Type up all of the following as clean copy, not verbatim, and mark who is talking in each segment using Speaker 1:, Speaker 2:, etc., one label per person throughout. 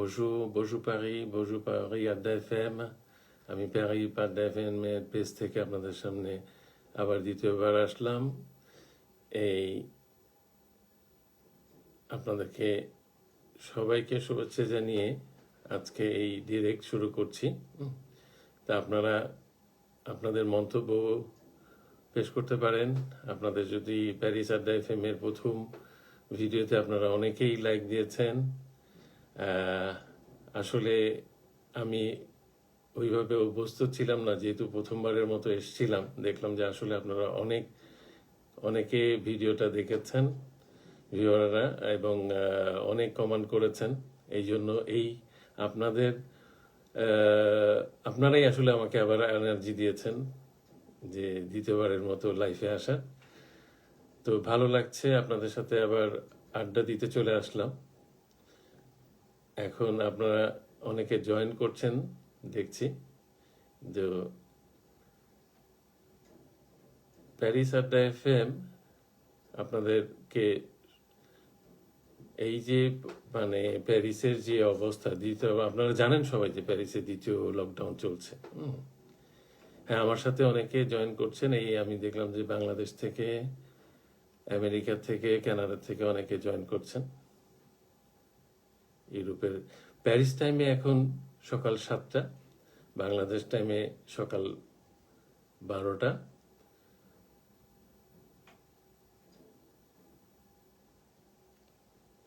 Speaker 1: bonjour Paris আড্ডা FM. আমি প্যারি আড্ডা এফএম এর পেজ থেকে আপনাদের সামনে আবার দ্বিতীয়বার আসলাম। এই আপনাদেরকে সবাইকে শুভেচ্ছা জানিয়ে আজকে এই ডিরেক্ট শুরু করছি। তা আপনারা আপনাদের মন্তব্য পেশ করতে পারেন। আপনাদের যদি প্যারিস আড্ডা এফএম এর প্রথম ভিডিওতে আপনারা অনেকেই লাইক দিয়েছেন। আসলে আমি ওইভাবে অভ্যস্ত ছিলাম না, যেহেতু প্রথমবারের মতো এসেছিলাম। দেখলাম যে আসলে আপনারা অনেকে ভিডিওটা দেখেছেন, ভিউয়াররা, এবং অনেক কমেন্ট করেছেন। এই জন্য আপনারাই আসলে আমাকে আবার এনার্জি দিয়েছেন যে দ্বিতীয়বারের মতো লাইফে আসা। তো ভালো লাগছে, আপনাদের সাথে আবার আড্ডা দিতে চলে আসলাম। এখন আপনারা অনেকে জয়েন করছেন দেখছি। তো প্যারিস আড্ডা এফএম আপনাদেরকে এই যে প্যারিসের যে অবস্থা, আপনারা জানেন সবাই যে প্যারিসে দ্বিতীয় লকডাউন চলছে। হ্যাঁ, আমার সাথে অনেকে জয়েন করছেন। আমি দেখলাম যে বাংলাদেশ থেকে, আমেরিকা থেকে, কানাডা থেকে অনেকে জয়েন করছেন। ইউরোপের প্যারিস টাইমে এখন সকাল 7টা, বাংলাদেশ টাইমে সকাল 12টা।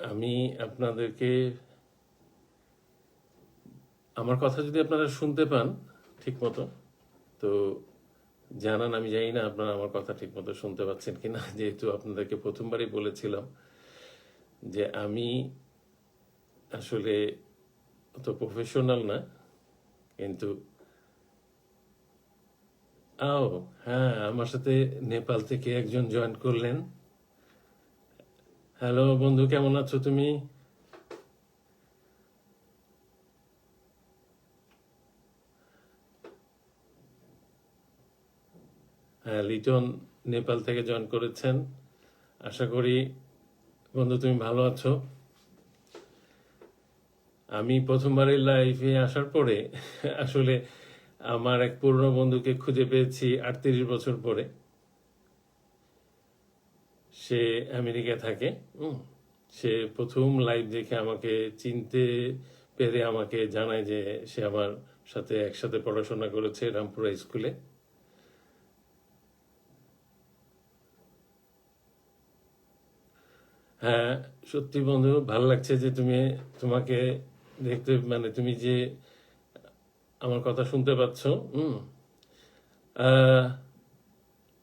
Speaker 1: আমি আপনাদেরকে আমার কথা যদি আপনারা শুনতে পান ঠিক মতো তো জানান। আমি জানি না আপনারা আমার কথা ঠিক মতো শুনতে পাচ্ছেন কিনা, যেহেতু আপনাদেরকে প্রথমবারই বলেছিলাম যে আমি আসলে অত প্রফেশনাল না, কিন্তু হ্যাঁ, আমার সাথে নেপাল থেকে একজন জয়েন করলেন। হ্যালো বন্ধু, কেমন আছো তুমি? হ্যাঁ, লিটন নেপাল থেকে জয়েন করেছেন। আশা করি বন্ধু তুমি ভালো আছো। আমি প্রথমবারের লাইফে আসার পরে আসলে আমার এক পুরনো বন্ধুকে খুঁজে পেয়েছি 38 বছর পরে। সে আমেরিকা থাকে। সে প্রথম লাইভ দেখে আমাকে চিনতে পেরে আমাকে জানায় যে সে আমার সাথে একসাথে পড়াশোনা করেছে রামপুরা স্কুলে। হ্যাঁ, সত্যি বন্ধু, ভালো লাগছে যে তোমাকে দেখতে, তুমি যে আমার কথা শুনতে পাচ্ছ।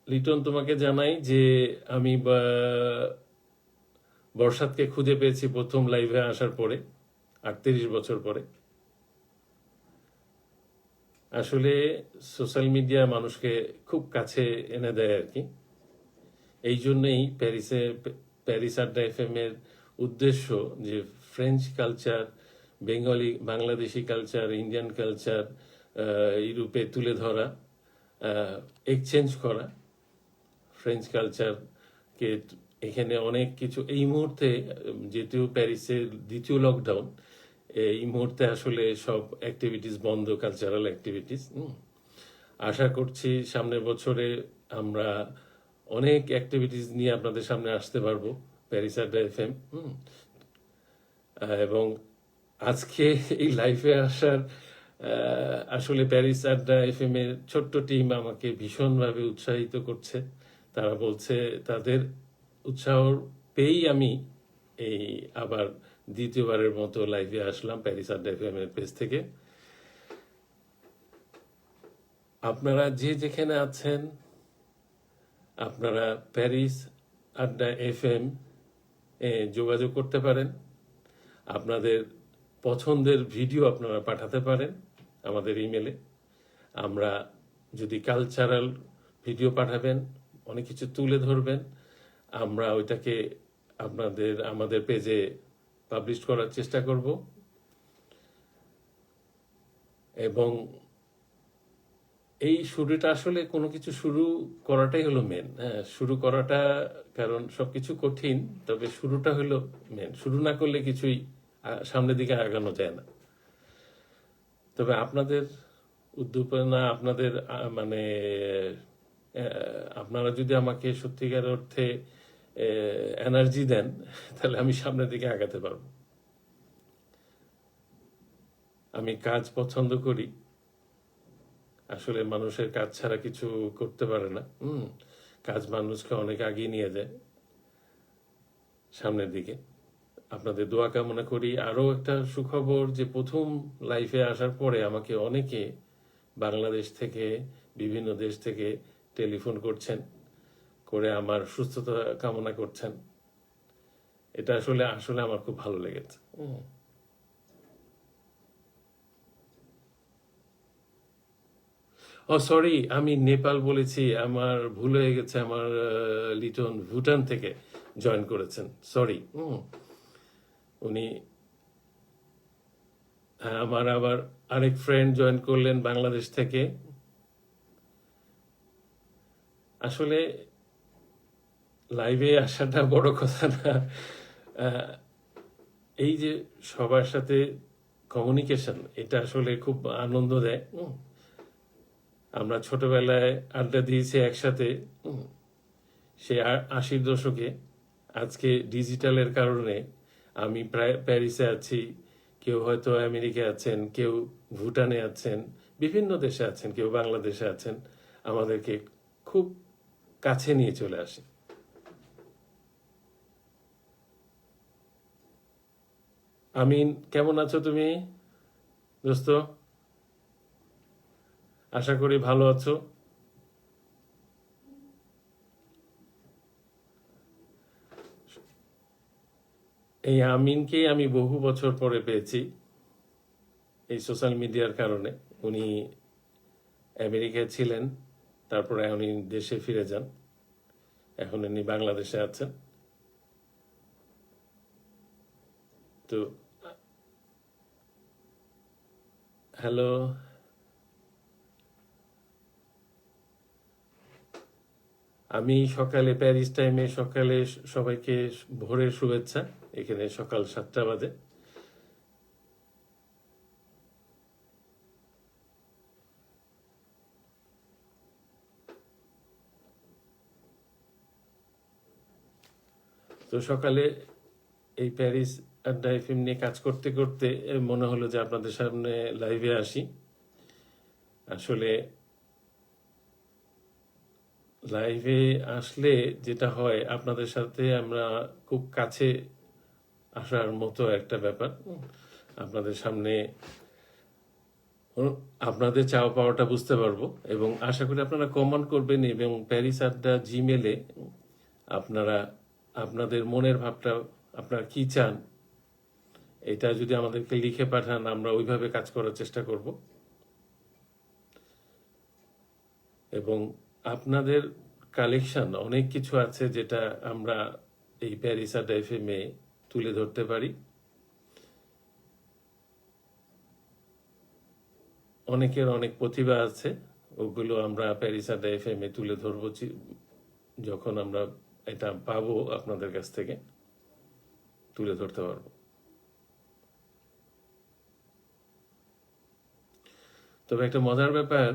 Speaker 1: লিটন, তোমাকে জানাই যে আমি বর্ষাতকে খুঁজে পেয়েছি প্রথম লাইভে আসার পরে 38 বছর পরে। আসলে সোশ্যাল মিডিয়া মানুষকে খুব কাছে এনে দেয় আর কি। এই জন্যই প্যারিস আড্ডা এফএম এর উদ্দেশ্য যে French culture, Bangladeshi culture, Indian culture ইউরোপে তুলে ধরা, এক্সচেঞ্জ করা। ফ্রেঞ্চ কালচারকে এখানে অনেক কিছু এই মুহূর্তে, যেহেতু প্যারিসের দ্বিতীয় লকডাউন, এই মুহূর্তে আসলে সব অ্যাক্টিভিটিস বন্ধ, কালচারাল অ্যাক্টিভিটিস। আশা করছি সামনের বছরে আমরা অনেক অ্যাক্টিভিটিস নিয়ে আপনাদের সামনে আসতে পারবো প্যারিস আড্ডা এফএম। এবং আজকে এই লাইফে আসার আসলে প্যারিস আড্ডা এফএম এর ছোট্ট টিম আমাকে ভীষণভাবে উৎসাহিত করছে। তারা বলছে তাদের উৎসাহ পেয়েই আমি এই আবার দ্বিতীয়বারের মতো লাইভে আসলাম প্যারিস আড্ডা এফএম এর পেজ থেকে। আপনারা যে যেখানে আছেন, আপনারা প্যারিস আড্ডা এফএম যোগাযোগ করতে পারেন। আপনাদের পছন্দের ভিডিও আপনারা পাঠাতে পারেন আমাদের ইমেলে। আমরা যদি কালচারাল ভিডিও পাঠাবেন, অনেক কিছু তুলে ধরবেন, আমরা ওইটাকে আমাদের পেজে পাবলিশ করার চেষ্টা করব। এবং এই শুরুটা আসলে কোনো কিছু শুরু করাটাই হলো মেন। হ্যাঁ, শুরু করাটা, কারণ সবকিছু কঠিন, তবে শুরুটা হলো মেন। শুরু না করলে কিছুই সামনের দিকে আগানো যায় না। তবে আপনাদের উদ্দীপনা, আপনাদের মানে আপনারা যদি আমাকে সত্যিকার অর্থে এনার্জি দেন, তাহলে আমি সামনের দিকে আগাতে পারবো। আমি কাজ পছন্দ করি, আসলে মানুষের কাজ ছাড়া কিছু করতে পারে না। কাজ মানুষকে অনেক আগিয়ে নিয়ে যায় সামনের দিকে। আপনাদের দোয়া কামনা করি। আরও একটা সুখবর, যে প্রথম লাইফে আসার পরে আমাকে অনেকে বাংলাদেশ থেকে, বিভিন্ন দেশ থেকে টেলিফোন করছেন, করে আমার সুস্থতা কামনা করছেন। এটা আসলে আসলে আমার খুব ভালো লেগেছে। ও সরি, আমি নেপাল বলেছি, আমার ভুল হয়ে গেছে। আমার লিটন ভুটান থেকে জয়েন করেছেন, সরি। উনি, আমার আবার আরেক ফ্রেন্ড জয়েন করলেন বাংলাদেশ থেকে। আসলে লাইভে আসাটা বড় কথা না, এই যে সবার সাথে কমিউনিকেশন, এটা আসলে খুব আনন্দ দেয়। আমরা ছোটবেলায় আড্ডা দিয়েছি একসাথে, সে 80-র দশকে। আজকে ডিজিটালের কারণে আমি প্রায় প্যারিসে আছি, কেউ হয়তো আমেরিকা আছেন, কেউ ভুটানে আছেন, বিভিন্ন দেশে আছেন, কেউ বাংলাদেশে আছেন। আমাদেরকে খুব কাছে নিয়ে চলে আসে। আমিন, কেমন আছো তুমি দোস্ত? আশা করি ভালো আছো। এই আমিনকে আমি বহু বছর পরে পেয়েছি এই সোশ্যাল মিডিয়ার কারণে। উনি আমেরিকায় ছিলেন, তারপরে উনি দেশে ফিরে যান, এখন উনি বাংলাদেশে আছেন। তো হ্যালো, আমি সকালে প্যারিস টাইমে সকালে সবাইকে ভোরের শুভেচ্ছা। এখানে সকাল 7টা বাজে। তো সকালে এই প্যারিস আড্ডা এফএম নিয়ে কাজ করতে করতে মনে হলো যে আপনাদের সামনে লাইভে আসি। আসলে লাইভে আসলে যেটা হয়, আপনাদের সাথে আমরা খুব কাছে আসার মতো একটা ব্যাপার। আপনাদের সামনে আপনাদের চাওয়া পাওয়াটা বুঝতে পারবো, এবং আশা করি আপনারা কমেন্ট করবেন, এবং প্যারিস আড্ডা জিমেলে আপনারা আপনাদের মনের ভাবটা, আপনারা কি চান, এটা যদি আমাদেরকে লিখে পাঠান, আমরা ওইভাবে কাজ করার চেষ্টা করব। এবং আপনাদের কালেকশন অনেক কিছু আছে যেটা আমরা এই প্যারিস আড্ডা এফএম এ তুলে ধরতে পারি। অনেকের অনেক প্রতিভা আছে, ওগুলো আমরা প্যারিস আড্ডা এফএম এ তুলে ধরবো যখন আমরা এটা পাবো, আপনাদের কাছ থেকে তুলে ধরতে পারবো। তবে একটা মজার ব্যাপার,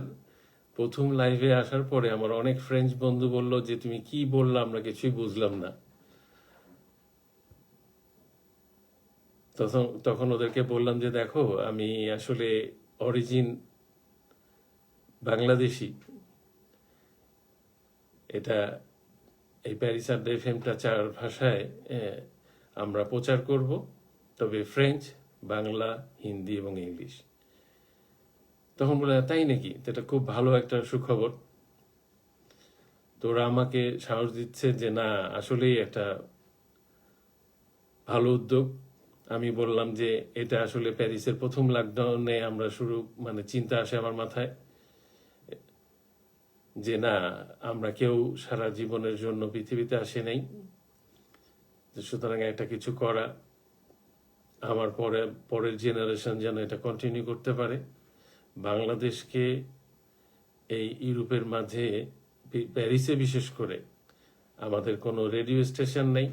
Speaker 1: প্রথম লাইভে আসার পরে আমার অনেক ফ্রেঞ্চ বন্ধু বলল যে তুমি কি বললা, আমরা কিছুই বুঝলাম না। তখন ওদেরকে বললাম যে দেখো, আমি আসলে অরিজিন বাংলাদেশি। এটা এই প্যারিস আড্ডা এফএমটা 4 ভাষায় আমরা প্রচার করব, তবে ফ্রেঞ্চ, বাংলা, হিন্দি এবং ইংলিশ। তখন বলে তাই নাকি, এটা খুব ভালো একটা সুখবর। তো ওরা আমাকে সাহস দিচ্ছে যে না, আসলেই একটা ভালো উদ্যোগ। আমি বললাম যে এটা আসলে প্যারিসের প্রথম লকডাউনে আমরা মানে চিন্তা আসে আমার মাথায় যে না, আমরা কেউ সারা জীবনের জন্য পৃথিবীতে আসে নাই, সুতরাং একটা কিছু করা, আমার পরের জেনারেশন যেন এটা কন্টিনিউ করতে পারে। বাংলাদেশকে এই ইউরোপের মাঝে, প্যারিসে বিশেষ করে, আমাদের কোনো রেডিও স্টেশন নেই।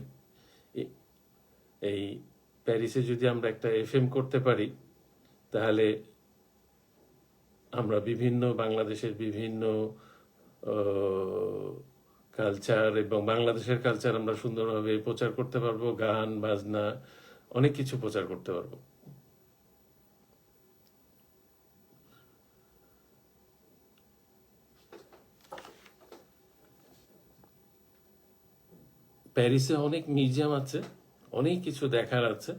Speaker 1: এই প্যারিসে যদি আমরা একটা এফএম করতে পারি, তাহলে আমরা বাংলাদেশের বিভিন্ন কালচার এবং বাংলাদেশের কালচার আমরা সুন্দরভাবে প্রচার করতে পারবো, গান বাজনা অনেক কিছু প্রচার করতে পারবো। প্যারিসে অনেক মিউজিয়াম আছে, অনেক কিছু দেখার আছে।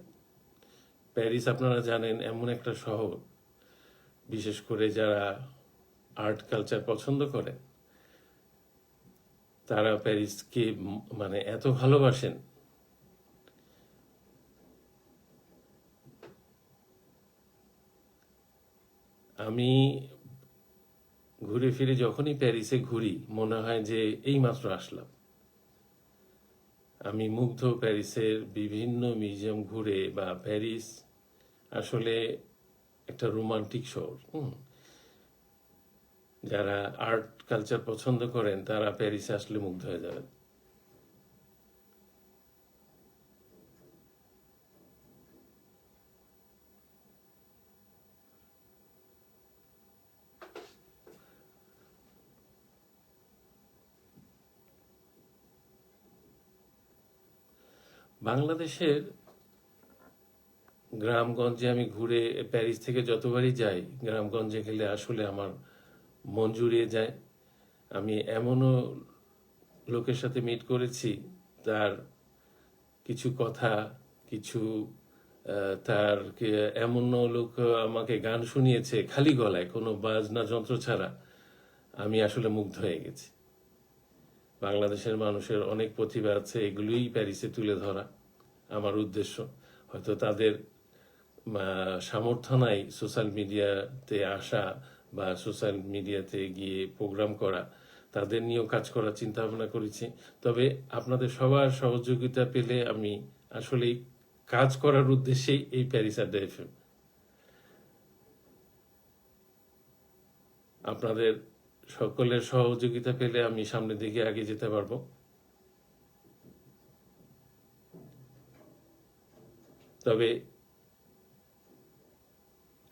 Speaker 1: প্যারিস আপনারা জানেন এমন একটা শহর, বিশেষ করে যারা আর্ট কালচার পছন্দ করে তারা প্যারিসকে মানে এত ভালোবাসেন। আমি ঘুরে ফিরে যখনই প্যারিসে ঘুরি মনে হয় যে এই মাত্র আসলাম। আমি মুগ্ধ প্যারিসের বিভিন্ন মিউজিয়াম ঘুরে। বা প্যারিস আসলে একটা রোমান্টিক শহর। যারা আর্ট কালচার পছন্দ করেন তারা প্যারিসে আসলে মুগ্ধ হয়ে যাবেন। বাংলাদেশের গ্রামগঞ্জে আমি ঘুরে, প্যারিস থেকে যতবারই যাই গ্রামগঞ্জে গেলে আসলে আমার মন জুড়িয়ে যায়। আমি এমনও লোকের সাথে মিট করেছি, তার কিছু কথা, কিছু এমনও লোক আমাকে গান শুনিয়েছে খালি গলায়, কোনো বাজনা যন্ত্র ছাড়া। আমি আসলে মুগ্ধ হয়ে গেছি। বাংলাদেশের মানুষের অনেক প্রতিভা আছে, এগুলোই প্যারিসে তুলে ধরা আমার উদ্দেশ্য। হয়তো তাদের সামর্থ্য নাই সোশ্যাল মিডিয়াতে আসা বা সোশ্যাল মিডিয়াতে গিয়ে প্রোগ্রাম করা, তাদের নিয়েও কাজ করার চিন্তা ভাবনা করেছি। তবে আপনাদের সবার সহযোগিতা পেলে আমি আসলে কাজ করার উদ্দেশ্যেই এই প্যারিস আড্ডা এফএম। আপনাদের সকলের সহযোগিতা পেলে আমি সামনের দিকে আগে যেতে পারবো। তবে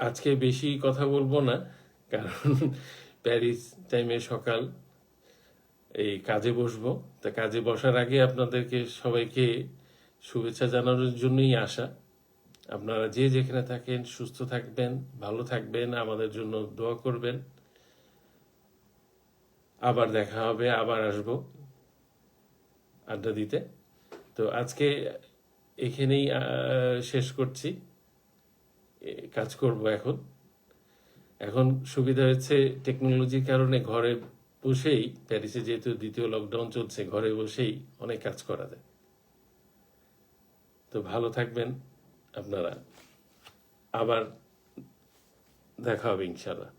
Speaker 1: আজকে বেশি কথা বলবো না, কারণ প্যারিস টাইমে সকাল, এই কাজে বসবো। তা কাজে বসার আগে আপনাদেরকে সবাইকে শুভেচ্ছা জানানোর জন্যই আসা। আপনারা যে যেখানে থাকেন সুস্থ থাকবেন, ভালো থাকবেন, আমাদের জন্য দোয়া করবেন। আবার দেখা হবে, আবার আসবো আড্ডা দিতে। তো আজকে এখানেই শেষ করছি। কাজ করব এখন। এখন সুবিধা হয়েছে টেকনোলজির কারণে ঘরে বসেই, প্যারিসে যেহেতু দ্বিতীয় লকডাউন চলছে, ঘরে বসেই অনেক কাজ করা যায়। তো ভালো থাকবেন আপনারা, আবার দেখা হবে ইনশাআল্লাহ।